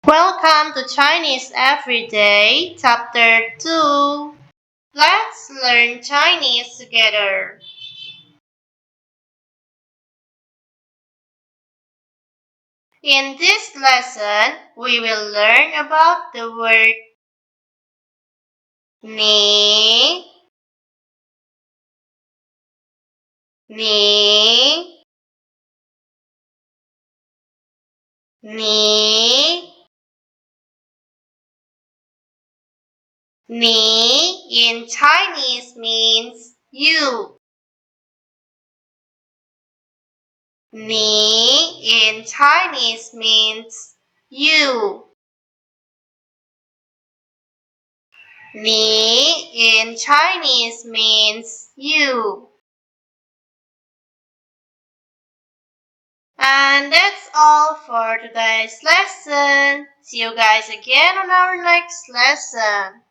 Welcome to Chinese Everyday, Chapter 2. Let's learn Chinese together. In this lesson, we will learn about the word ni, ni, ni. Ni in Chinese means you. Ni in Chinese means you. Ni in Chinese means you. And that's all for today's lesson. See you guys again on our next lesson.